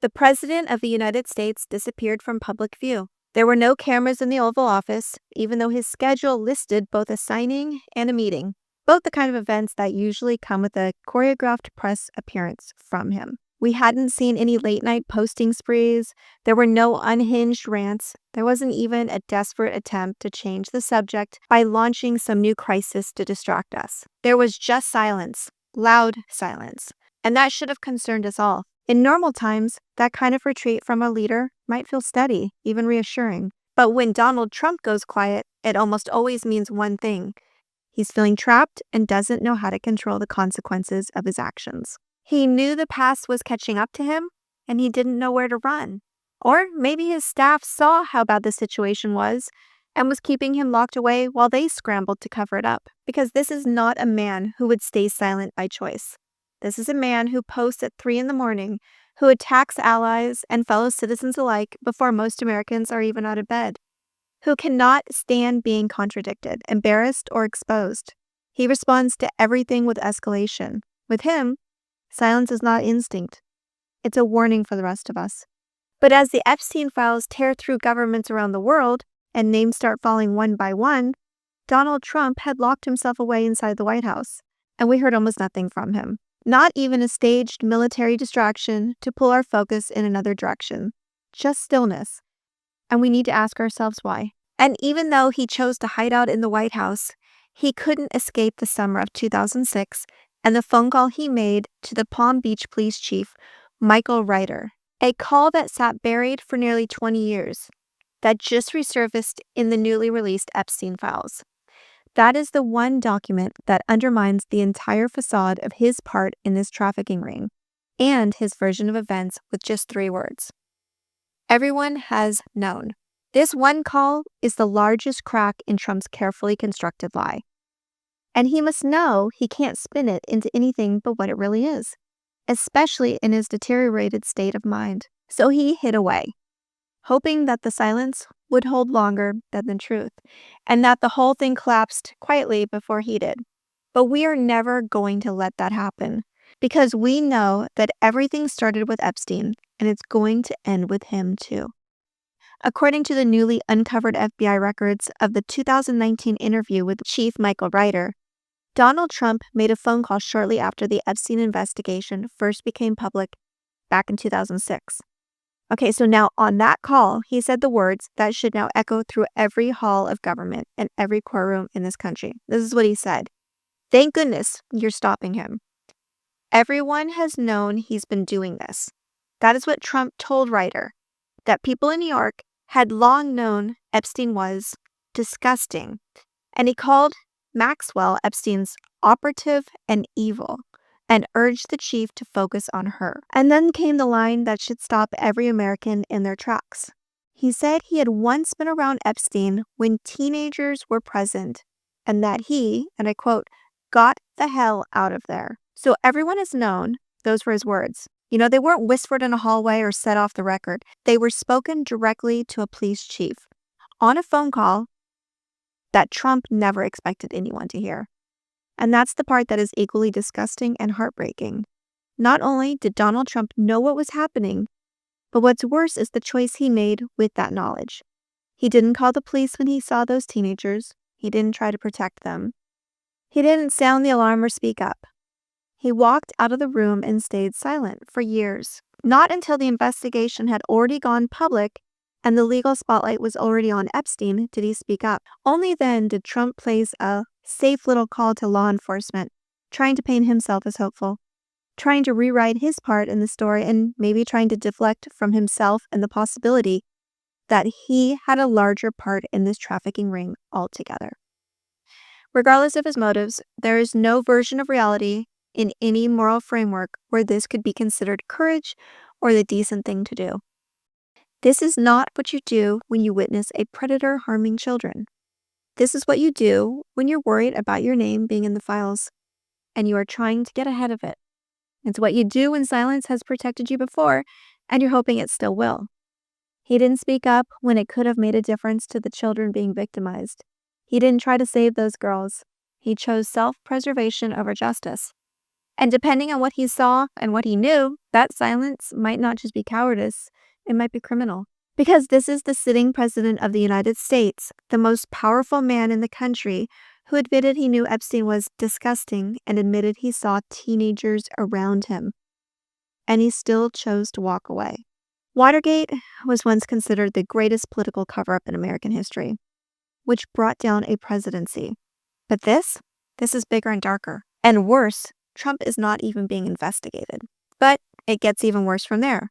The President of the United States disappeared from public view. There were no cameras in the Oval Office, even though his schedule listed both a signing and a meeting, both the kind of events that usually come with a choreographed press appearance from him. We hadn't seen any late-night posting sprees. There were no unhinged rants. There wasn't even a desperate attempt to change the subject by launching some new crisis to distract us. There was just silence, loud silence, and that should have concerned us all. In normal times, that kind of retreat from a leader might feel steady, even reassuring. But when Donald Trump goes quiet, it almost always means one thing. He's feeling trapped and doesn't know how to control the consequences of his actions. He knew the past was catching up to him, and he didn't know where to run. Or maybe his staff saw how bad the situation was and was keeping him locked away while they scrambled to cover it up. Because this is not a man who would stay silent by choice. This is a man who posts at 3 a.m, who attacks allies and fellow citizens alike before most Americans are even out of bed, who cannot stand being contradicted, embarrassed, or exposed. He responds to everything with escalation. With him, silence is not instinct. It's a warning for the rest of us. But as the Epstein files tear through governments around the world and names start falling one by one, Donald Trump had locked himself away inside the White House, and we heard almost nothing from him. Not even a staged military distraction to pull our focus in another direction. Just stillness. And we need to ask ourselves why. And even though he chose to hide out in the White House, he couldn't escape the summer of 2006 and the phone call he made to the Palm Beach police chief, Michael Reiter. A call that sat buried for nearly 20 years, that just resurfaced in the newly released Epstein files. That is the one document that undermines the entire facade of his part in this trafficking ring, and his version of events with just 3 words. Everyone has known. This one call is the largest crack in Trump's carefully constructed lie. And he must know he can't spin it into anything but what it really is, especially in his deteriorated state of mind. So he hid away, hoping that the silence would hold longer than the truth, and that the whole thing collapsed quietly before he did. But we are never going to let that happen, because we know that everything started with Epstein, and it's going to end with him too. According to the newly uncovered FBI records of the 2019 interview with Chief Michael Reiter, Donald Trump made a phone call shortly after the Epstein investigation first became public back in 2006. Okay, so now on that call, he said the words that should now echo through every hall of government and every courtroom in this country. This is what he said. Thank goodness you're stopping him. Everyone has known he's been doing this. That is what Trump told Reiter, that people in New York had long known Epstein was disgusting. And he called Maxwell Epstein's operative and evil, and urged the chief to focus on her. And then came the line that should stop every American in their tracks. He said he had once been around Epstein when teenagers were present, and that he, and I quote, got the hell out of there. So everyone has known, those were his words. You know, they weren't whispered in a hallway or said off the record. They were spoken directly to a police chief on a phone call that Trump never expected anyone to hear. And that's the part that is equally disgusting and heartbreaking. Not only did Donald Trump know what was happening, but what's worse is the choice he made with that knowledge. He didn't call the police when he saw those teenagers. He didn't try to protect them. He didn't sound the alarm or speak up. He walked out of the room and stayed silent for years. Not until the investigation had already gone public and the legal spotlight was already on Epstein did he speak up. Only then did Trump place a safe little call to law enforcement, trying to paint himself as hopeful, trying to rewrite his part in the story, and maybe trying to deflect from himself and the possibility that he had a larger part in this trafficking ring altogether. Regardless of his motives, there is no version of reality in any moral framework where this could be considered courage or the decent thing to do. This is not what you do when you witness a predator harming children. This is what you do when you're worried about your name being in the files and you are trying to get ahead of it. It's what you do when silence has protected you before and you're hoping it still will. He didn't speak up when it could have made a difference to the children being victimized. He didn't try to save those girls. He chose self-preservation over justice. And depending on what he saw and what he knew, that silence might not just be cowardice, it might be criminal. Because this is the sitting president of the United States, the most powerful man in the country, who admitted he knew Epstein was disgusting and admitted he saw teenagers around him. And he still chose to walk away. Watergate was once considered the greatest political cover-up in American history, which brought down a presidency. But this is bigger and darker. And worse, Trump is not even being investigated. But it gets even worse from there.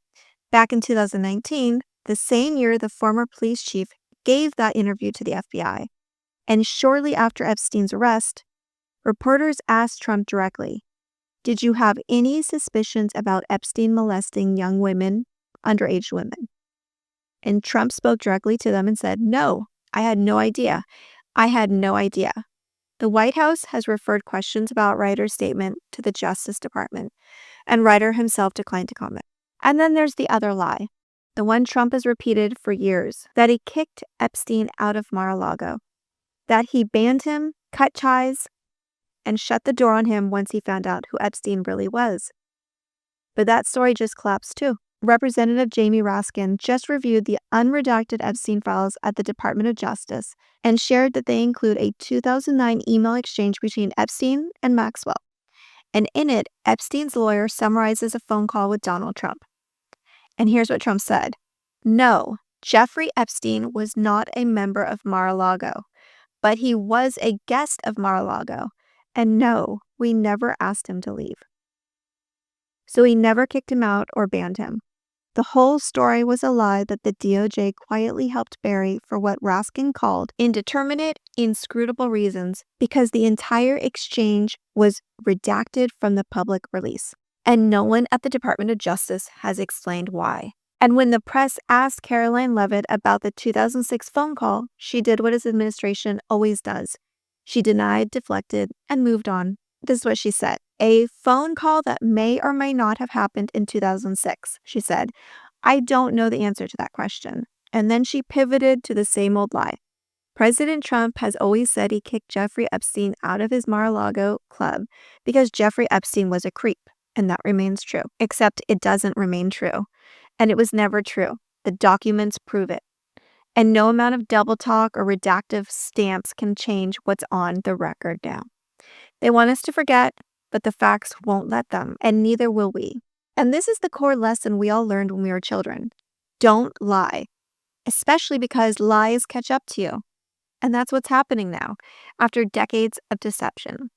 Back in 2019, the same year the former police chief gave that interview to the FBI, and shortly after Epstein's arrest, reporters asked Trump directly, "Did you have any suspicions about Epstein molesting young women, underage women?" And Trump spoke directly to them and said, "No, I had no idea. I had no idea." The White House has referred questions about Reiter's statement to the Justice Department, and Reiter himself declined to comment. And then there's the other lie, the one Trump has repeated for years, that he kicked Epstein out of Mar-a-Lago, that he banned him, cut ties, and shut the door on him once he found out who Epstein really was. But that story just collapsed too. Representative Jamie Raskin just reviewed the unredacted Epstein files at the Department of Justice and shared that they include a 2009 email exchange between Epstein and Maxwell. And in it, Epstein's lawyer summarizes a phone call with Donald Trump. And here's what Trump said. "No, Jeffrey Epstein was not a member of Mar-a-Lago, but he was a guest of Mar-a-Lago. And no, we never asked him to leave." So he never kicked him out or banned him. The whole story was a lie that the DOJ quietly helped bury for what Raskin called indeterminate, inscrutable reasons, because the entire exchange was redacted from the public release. And no one at the Department of Justice has explained why. And when the press asked Caroline Leavitt about the 2006 phone call, she did what his administration always does. She denied, deflected, and moved on. This is what she said. "A phone call that may or may not have happened in 2006, she said. "I don't know the answer to that question." And then she pivoted to the same old lie. President Trump has always said he kicked Jeffrey Epstein out of his Mar-a-Lago club because Jeffrey Epstein was a creep, and that remains true. Except it doesn't remain true. And it was never true. The documents prove it. And no amount of double talk or redactive stamps can change what's on the record now. They want us to forget, but the facts won't let them, and neither will we. And this is the core lesson we all learned when we were children. Don't lie, especially because lies catch up to you. And that's what's happening now, after decades of deception.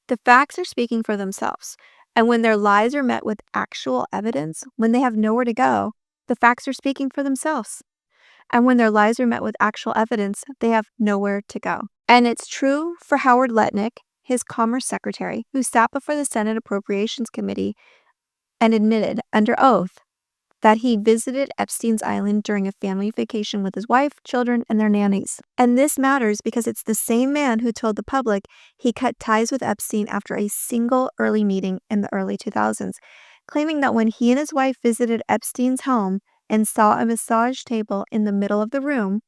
The facts are speaking for themselves, and when their lies are met with actual evidence, when they have nowhere to go, the facts are speaking for themselves. And when their lies are met with actual evidence, they have nowhere to go. And it's true for Howard Lutnick, his Commerce Secretary, who sat before the Senate Appropriations Committee and admitted under oath that he visited Epstein's island during a family vacation with his wife, children, and their nannies. And this matters because it's the same man who told the public he cut ties with Epstein after a single early meeting in the early 2000s, claiming that when he and his wife visited Epstein's home and saw a massage table in the middle of the room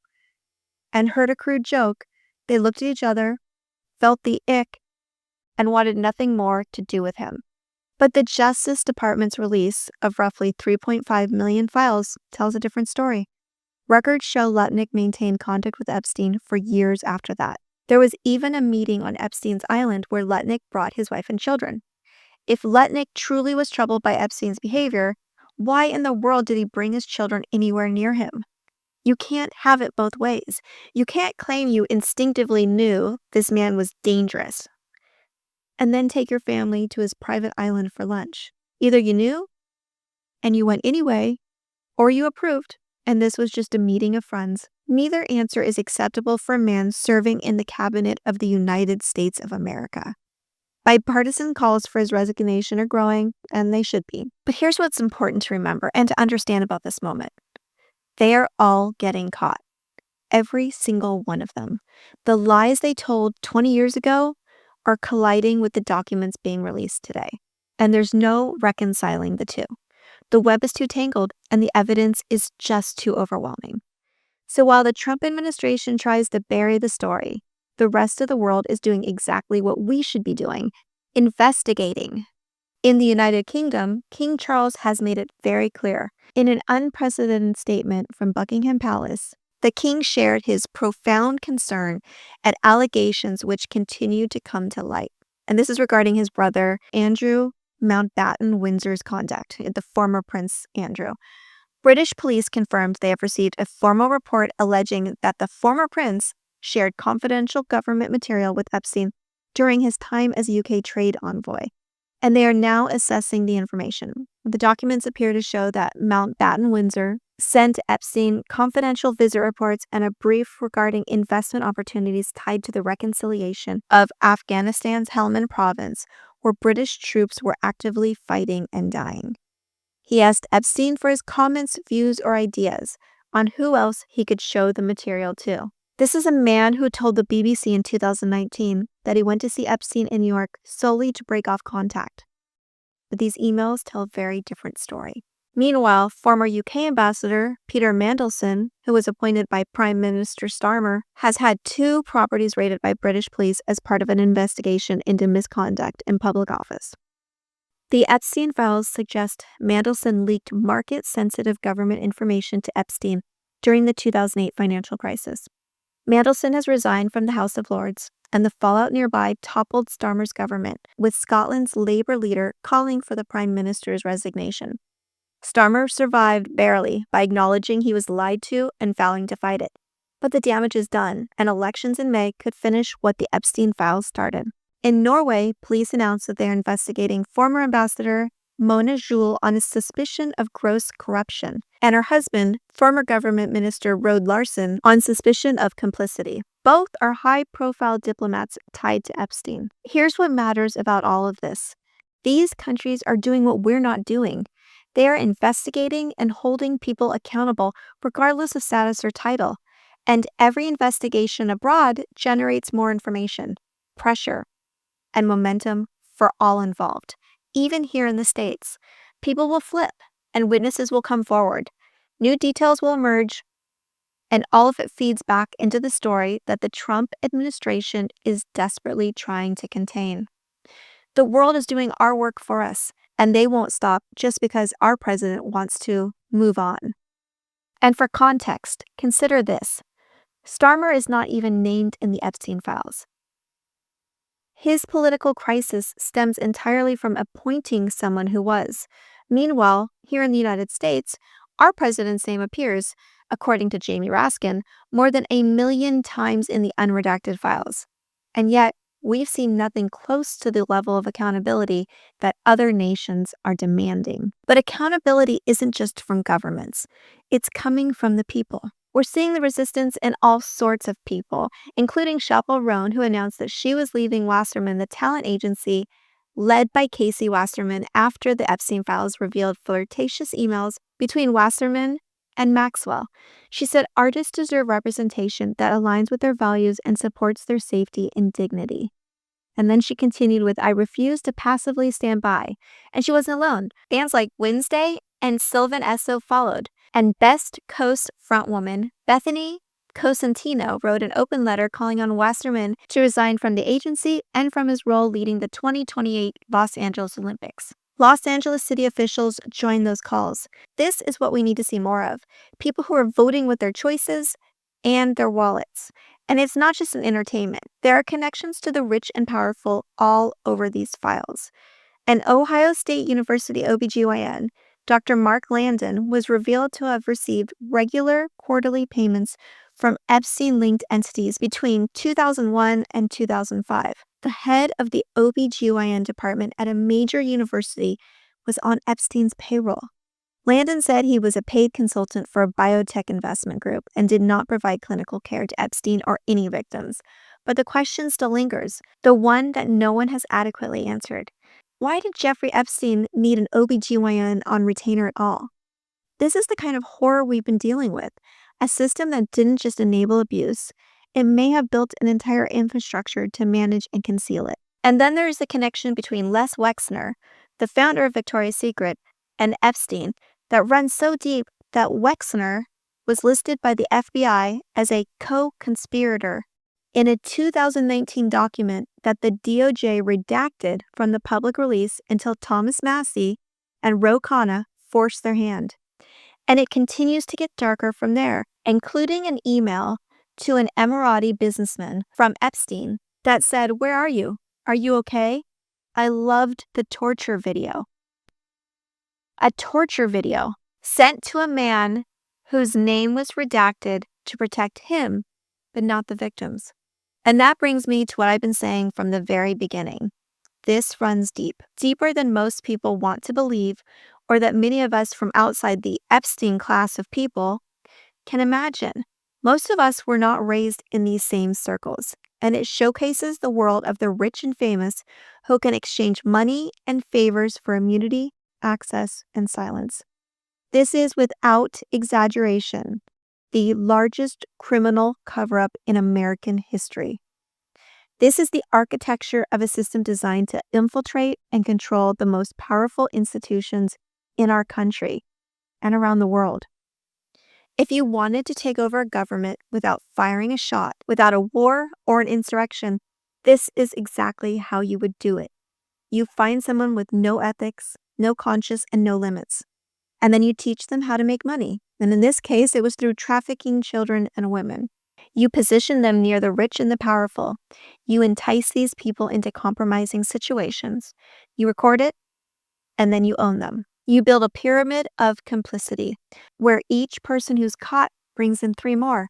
and heard a crude joke, they looked at each other, felt the ick, and wanted nothing more to do with him. But the Justice Department's release of roughly 3.5 million files tells a different story. Records show Lutnick maintained contact with Epstein for years after that. There was even a meeting on Epstein's island where Lutnick brought his wife and children. If Lutnick truly was troubled by Epstein's behavior, why in the world did he bring his children anywhere near him? You can't have it both ways. You can't claim you instinctively knew this man was dangerous and then take your family to his private island for lunch. Either you knew and you went anyway, or you approved and this was just a meeting of friends. Neither answer is acceptable for a man serving in the cabinet of the United States of America. Bipartisan calls for his resignation are growing, and they should be. But here's what's important to remember and to understand about this moment. They are all getting caught. Every single one of them. The lies they told 20 years ago are colliding with the documents being released today. And there's no reconciling the two. The web is too tangled, and the evidence is just too overwhelming. So while the Trump administration tries to bury the story, the rest of the world is doing exactly what we should be doing, investigating. In the United Kingdom, King Charles has made it very clear. In an unprecedented statement from Buckingham Palace, the king shared his profound concern at allegations which continue to come to light. And this is regarding his brother, Andrew Mountbatten Windsor's conduct, the former Prince Andrew. British police confirmed they have received a formal report alleging that the former prince shared confidential government material with Epstein during his time as UK trade envoy, and they are now assessing the information. The documents appear to show that Mountbatten Windsor sent Epstein confidential visit reports and a brief regarding investment opportunities tied to the reconciliation of Afghanistan's Helmand province, where British troops were actively fighting and dying. He asked Epstein for his comments, views, or ideas on who else he could show the material to. This is a man who told the BBC in 2019 that he went to see Epstein in New York solely to break off contact. But these emails tell a very different story. Meanwhile, former UK ambassador Peter Mandelson, who was appointed by Prime Minister Starmer, has had 2 properties raided by British police as part of an investigation into misconduct in public office. The Epstein files suggest Mandelson leaked market-sensitive government information to Epstein during the 2008 financial crisis. Mandelson has resigned from the House of Lords, and the fallout nearby toppled Starmer's government, with Scotland's Labour leader calling for the Prime Minister's resignation. Starmer survived barely by acknowledging he was lied to and vowing to fight it. But the damage is done, and elections in May could finish what the Epstein files started. In Norway, police announced that they are investigating former ambassador Mona Juul on a suspicion of gross corruption, and her husband, former government minister Rode Larsen, on suspicion of complicity. Both are high-profile diplomats tied to Epstein. Here's what matters about all of this. These countries are doing what we're not doing. They are investigating and holding people accountable regardless of status or title. And every investigation abroad generates more information, pressure, and momentum for all involved. Even here in the States, people will flip and witnesses will come forward. New details will emerge, and all of it feeds back into the story that the Trump administration is desperately trying to contain. The world is doing our work for us, and they won't stop just because our president wants to move on. And for context, consider this. Starmer is not even named in the Epstein files. His political crisis stems entirely from appointing someone who was. Meanwhile, here in the United States, our president's name appears, according to Jamie Raskin, more than 1 million times in the unredacted files. And yet, we've seen nothing close to the level of accountability that other nations are demanding. But accountability isn't just from governments. It's coming from the people. We're seeing the resistance in all sorts of people, including Chappell Roan, who announced that she was leaving Wasserman, the talent agency led by Casey Wasserman, after the Epstein files revealed flirtatious emails between Wasserman and Maxwell. She said artists deserve representation that aligns with their values and supports their safety and dignity. And then she continued with, I refuse to passively stand by. And she wasn't alone. Bands like Wednesday and Sylvan Esso followed. And Best Coast frontwoman Bethany Cosentino wrote an open letter calling on Wasserman to resign from the agency and from his role leading the 2028 Los Angeles Olympics. Los Angeles city officials joined those calls. This is what we need to see more of. People who are voting with their choices and their wallets. And it's not just an entertainment. There are connections to the rich and powerful all over these files. An Ohio State University OBGYN, Dr. Mark Landon, was revealed to have received regular quarterly payments from Epstein-linked entities between 2001 and 2005. The head of the OBGYN department at a major university was on Epstein's payroll. Landon said he was a paid consultant for a biotech investment group and did not provide clinical care to Epstein or any victims. But the question still lingers, the one that no one has adequately answered. Why did Jeffrey Epstein need an OBGYN on retainer at all? This is the kind of horror we've been dealing with, a system that didn't just enable abuse, it may have built an entire infrastructure to manage and conceal it. And then there is the connection between Les Wexner, the founder of Victoria's Secret, and Epstein that runs so deep that Wexner was listed by the FBI as a co-conspirator In a 2019 document that the DOJ redacted from the public release until Thomas Massie and Ro Khanna forced their hand. And it continues to get darker from there, including an email to an Emirati businessman from Epstein that said, "Where are you? Are you okay?" I loved the torture video. A torture video sent to a man whose name was redacted to protect him, but not the victims. And that brings me to what I've been saying from the very beginning. This runs deep, deeper than most people want to believe, or that many of us from outside the Epstein class of people can imagine. Most of us were not raised in these same circles, and it showcases the world of the rich and famous who can exchange money and favors for immunity, access, and silence. This is, without exaggeration, the largest criminal cover-up in American history. This is the architecture of a system designed to infiltrate and control the most powerful institutions in our country and around the world. If you wanted to take over a government without firing a shot, without a war or an insurrection, this is exactly how you would do it. You find someone with no ethics, no conscience, and no limits. And then you teach them how to make money. And in this case, it was through trafficking children and women. You position them near the rich and the powerful. You entice these people into compromising situations. You record it, and then you own them. You build a pyramid of complicity, where each person who's caught brings in 3 more,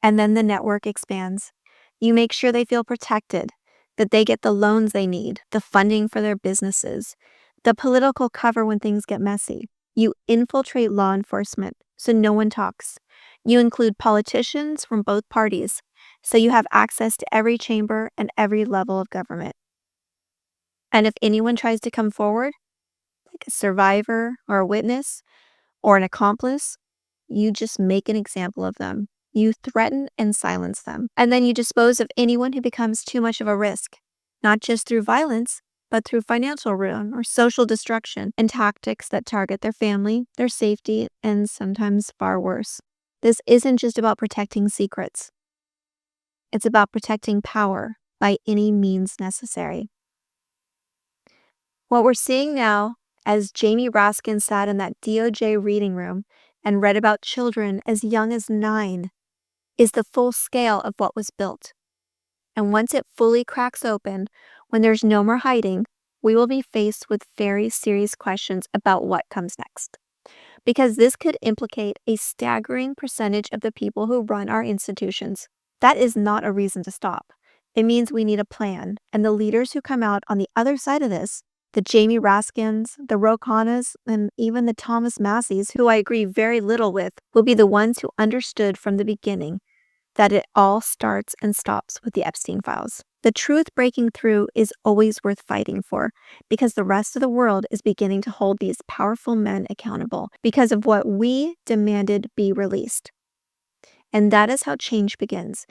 and then the network expands. You make sure they feel protected, that they get the loans they need, the funding for their businesses, the political cover when things get messy. You infiltrate law enforcement, so no one talks. You include politicians from both parties, so you have access to every chamber and every level of government. And if anyone tries to come forward, like a survivor or a witness or an accomplice, you just make an example of them. You threaten and silence them. And then you dispose of anyone who becomes too much of a risk, not just through violence, but through financial ruin or social destruction and tactics that target their family, their safety, and sometimes far worse. This isn't just about protecting secrets. It's about protecting power by any means necessary. What we're seeing now, as Jamie Raskin sat in that DOJ reading room and read about children as young as 9, is the full scale of what was built. And once it fully cracks open, when there's no more hiding, we will be faced with very serious questions about what comes next. Because this could implicate a staggering percentage of the people who run our institutions. That is not a reason to stop. It means we need a plan, and the leaders who come out on the other side of this, the Jamie Raskins, the Ro Khannas, and even the Thomas Massies, who I agree very little with, will be the ones who understood from the beginning that it all starts and stops with the Epstein files. The truth breaking through is always worth fighting for, because the rest of the world is beginning to hold these powerful men accountable because of what we demanded be released. And that is how change begins.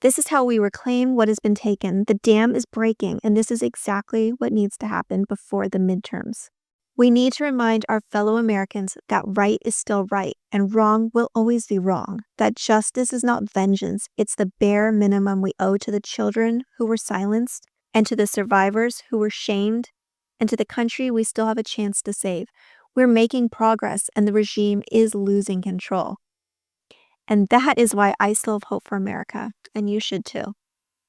This is how we reclaim what has been taken. The dam is breaking, and this is exactly what needs to happen before the midterms. We need to remind our fellow Americans that right is still right and wrong will always be wrong, that justice is not vengeance, it's the bare minimum we owe to the children who were silenced, and to the survivors who were shamed, and to the country we still have a chance to save. We're making progress, and the regime is losing control. And that is why I still have hope for America, and you should too.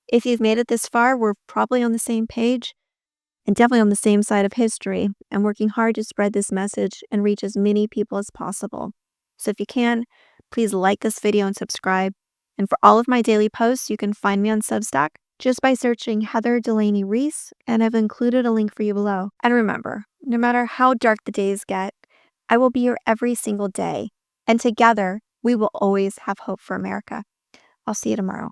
If you've made it this far, we're probably on the same page, and definitely on the same side of history, and working hard to spread this message and reach as many people as possible. So if you can, please like this video and subscribe. And for all of my daily posts, you can find me on Substack just by searching Heather Delaney Reese, and I've included a link for you below. And remember, no matter how dark the days get, I will be here every single day, and together we will always have hope for America. I'll see you tomorrow.